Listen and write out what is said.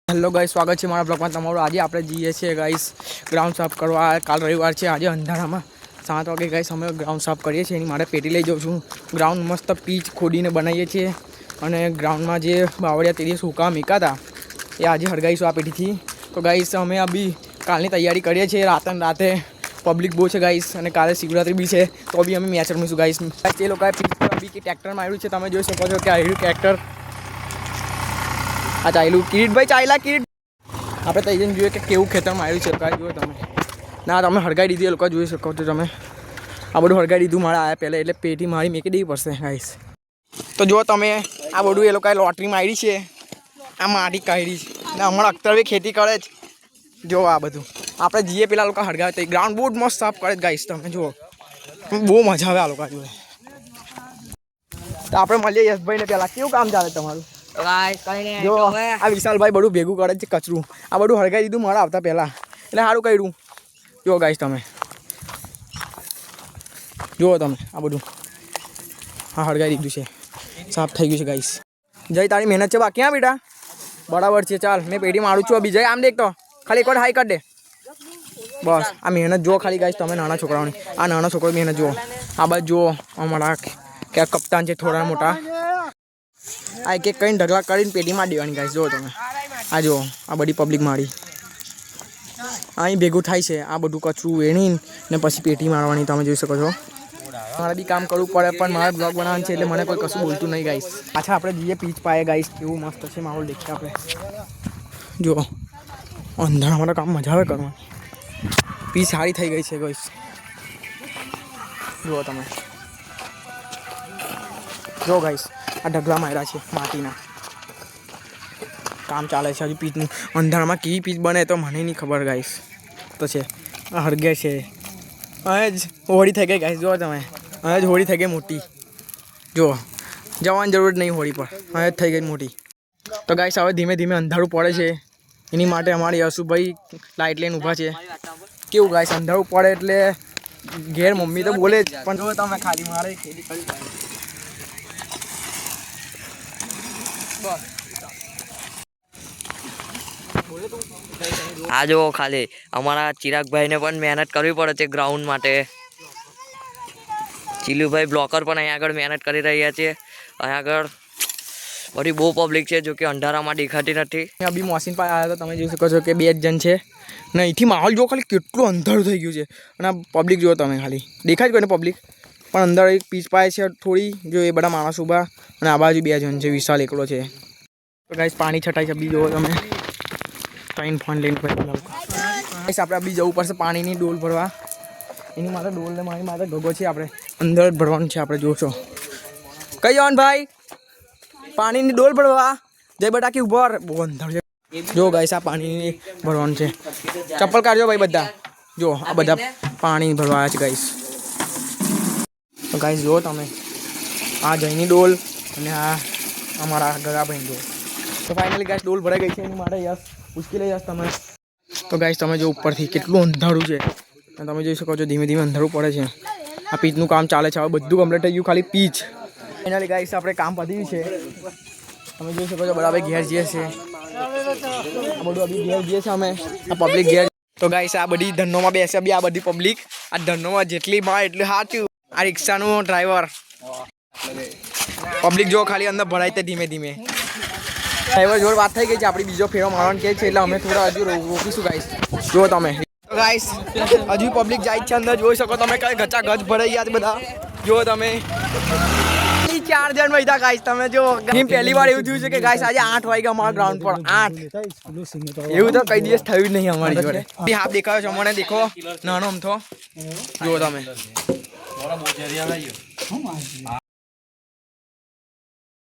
Hello guys, સ્વાગત છે મારા બ્લોગમાં તમારું। આજે આપણે જઈએ છીએ ગાઈસ ગ્રાઉન્ડ સાફ કરવા। કાલ રવિવાર છે, આજે અંધારામાં 7 વાગે ગાઈસ અમે ગ્રાઉન્ડ સાફ કરીએ છીએ। એની માટે પેટી લઈ જાઉં છું। ગ્રાઉન્ડ મસ્ત પીચ ખોદીને બનાવીએ છીએ અને ગ્રાઉન્ડમાં જે બાવળિયા તેરી સૂકા મૂક્યા હતા એ આજે હળગાવીશું આ પેટીથી। તો ગાઈસ અમે અભી કાલની તૈયારી કરીએ છીએ। રાતે પબ્લિક બહુ છે ગાઈસ અને કાલે શિવરાત્રી બી છે, તો બી અમે મેચ રમીશું ગાઈસ। એ લોકોએ પીચ પર અભી કે ટ્રેક્ટરમાં આવ્યું છે, તમે જોઈ શકો છો કે આવ્યું ટ્રેક્ટર। આ ચાલ્યું કિરીટભાઈ, ચાલ્યા કિરીટ। આપણે તો જઈને જોઈએ કે કેવું ખેતરમાં આવ્યું છે। કાંઈ જુઓ તમે ના, તમે હળગાવી દીધી, એ લોકો જોઈ શકો છો તમે। આ બધું હળગાવી દીધું મારા આવ્યા પહેલાં, એટલે પેટી મારી મેકી દેવી પડશે ગાઈસ। તો જો તમે આ બધું એ લોકોએ લોટરીમાં આવી છે, આ માટી કાઢી છે ને હમણાં અખ્તરભાઈ ખેતી કરે છે। જો આ બધું આપણે જઈએ પેલા લોકો હળગાવે તો ગ્રાઉન્ડ બહુ મસ્ત સાફ કરે ગાઈસ। તમે જુઓ, બહુ મજા આવે આ લોકો જોડે। તો આપણે મળીએ યશભાઈને પહેલાં। કેવું કામ ચાલે તમારું? જો આ વિશાલભાઈ બધું ભેગું કરે છે કચરું। આ બધું હળગાવી દીધું મારા આવતા પહેલાં, એટલે સારું કર્યું। જુઓ ગાઈસ તમે, જુઓ તમે આ બધું હા હળગાવી દીધું છે, સાફ થઈ ગયું છે ગાઈસ। જય તારી મહેનત છે બાકી? હા બેટા, બરાબર છે। ચાલ મેં પેટી મારું છું અભી। જય આમ દેખ, તો ખાલી એક વાર હાઈ કરી દે બસ। આ મહેનત જુઓ ખાલી ગાઈસ તમે, નાના છોકરાઓની। આ નાના છોકરો મહેનત જુઓ। આ બાજુ જુઓ અમારા ક્યાં કપ્તાન છે થોડા મોટા। આ એક એક કરીને ઢગલા કરીને પેટીમાં દેવાની ગાઈસ। જુઓ તમે આ જુઓ, આ બધી પબ્લિક મારી અહીં ભેગું થાય છે। આ બધું કચરું વેણી ને પછી પેટી મારવાની, તમે જોઈ શકો છો। મારે બી કામ કરવું પડે, પણ મારે બ્લોગ બનાવવાનું છે એટલે મને કોઈ કશું બોલતું નહીં ગાઈસ। પાછા આપણે જઈએ પીચ પાએ ગાઈસ। કેવું મસ્ત છે માહોલ, દેખીએ આપણે। જુઓ અંધારામાં તો કામ મજા આવે કરવાની। પીચ સારી થઈ ગઈ છે ગાઈસ, જુઓ તમે। જો ગાઈસ આ ઢગલા માર્યા છે માટીના, કામ ચાલે છે હજુ પીચનું। અંધારામાં કેવી પીચ બને તો મને નહીં ખબર ગાઈસ। તો છે આ હળગે છે, હવે જ હોળી થઈ ગઈ ગાઈસ। જુઓ તમે, હવે જ હોળી થઈ ગઈ મોટી। જુઓ જવાની જરૂર નહીં હોળી પર, હવે જ થઈ ગઈ મોટી। તો ગાઈસ હવે ધીમે ધીમે અંધારું પડે છે, એની માટે અમારી યશુભાઈ લાઇટ લઈને ઊભા છે। કેવું ગાઈસ અંધારું પડે એટલે ઘેર મમ્મી તો બોલે જ, પણ જો તમે ખાલી મારે ખેતી કરી આ જો ખાલી અમારા ચિરાગભાઈને પણ મહેનત કરવી પડે છે ગ્રાઉન્ડ માટે। ચીલુભાઈ બ્લોકર પણ અહીંયા આગળ મહેનત કરી રહ્યા છે। અહીંયા આગળ બધી બહુ પબ્લિક છે, જો કે અંધારામાં દેખાતી નથી। અભી મોસીન પાસે આવ્યા તો તમે જોઈ શકો છો કે 2 જ જણ છે ને। અહીંથી માહોલ જો ખાલી કેટલું અંધારું થઈ ગયું છે, અને આ પબ્લિક જુઓ તમે, ખાલી દેખાય જ કોઈને પબ્લિક, પણ અંદર એક પીચ પાસે છે થોડી, જો એ બધા માણસ ઊભા, અને આ બાજુ 2 જણ છે, વિશાલ એકલો છે। તો ગાઈસ પાણી છટાઈ છે અભી, જુઓ તમે। ટ્રેન ફોન લઈને ગાઈસ આપણે અભી જવું પડશે પાણીની ડોલ ભરવા। એની માટે ડોલને મારી માટે ગગો છે, આપણે અંદર જ ભરવાનું છે। આપણે જોશો કઈ જવાનું ભાઈ? પાણીની ડોલ ભરવા જય બટાકી ઉભર, બહુ અંધાર છે। જો ગાઈસ આ પાણીની ભરવાનું છે, ચપ્પલ કાઢજો ભાઈ બધા। જો આ બધા પાણી ભરવા આવ્યા છે ગાઈસ। તો ગાઈસ જુઓ તમે, આ જયની ડોલ અને આ અમારા ગગાભાઈ ડોલ। તો ફાઇનલી ગાઈસ ડોલ ભરાઈ ગઈ છે, એની માટે યસ ઉચકી યસ તમે। તો ગાઈસ તમે જો ઉપરથી કેટલું અંધારું છે, અને તમે જોઈ શકો છો ધીમે ધીમે અંધારું પડે છે। આ પીચનું કામ ચાલે છે, હવે બધું કમ્પ્લીટ થઈ ગયું, ખાલી પીચ। ફાઇનલી ગાઈસ આપણે કામ પત્યું છે, તમે જોઈ શકો છો। બરાબર ઘેર જઈએ છે, આ બધું અભી ઘેર જઈએ છે અમે, આ પબ્લિક ઘેર। તો ગાઈસ આ બધી ધનોમાં બેસે બી, આ બધી પબ્લિક આ ધનોમાં જેટલી માં એટલું સાચું। આ રિક્ષાનું ડ્રાઈવર પબ્લિક જો ખાલી અંદર ભરાય તે ધીમે ધીમે। ડ્રાઈવર જોડે વાત થઈ ગઈ છે આપણી, બીજો ફેરો મારવાનું કહે છે, એટલે અમે થોડા હજુ રોકીશું ગાઈસ। જુઓ તમે ગાઈસ હજુ પબ્લિક જાય છે અંદર, જોઈ શકો તમે, કઈ ગચા ગચ ભરાઈ ગયા બધા। જુઓ તમે 4 જણ વૈધા ગાઈસ। તમે જો પહેલી વાર એવું થયું છે કે ગાઈસ આજે 8 વાગ્યા અમારા ગ્રાઉન્ડ પર 8, એવું તો કઈ દિવસ થયું જ નહીં અમારી જોડે। હાફ દેખાયો છે મને, દેખો નાનો અમથો, જુઓ તમે।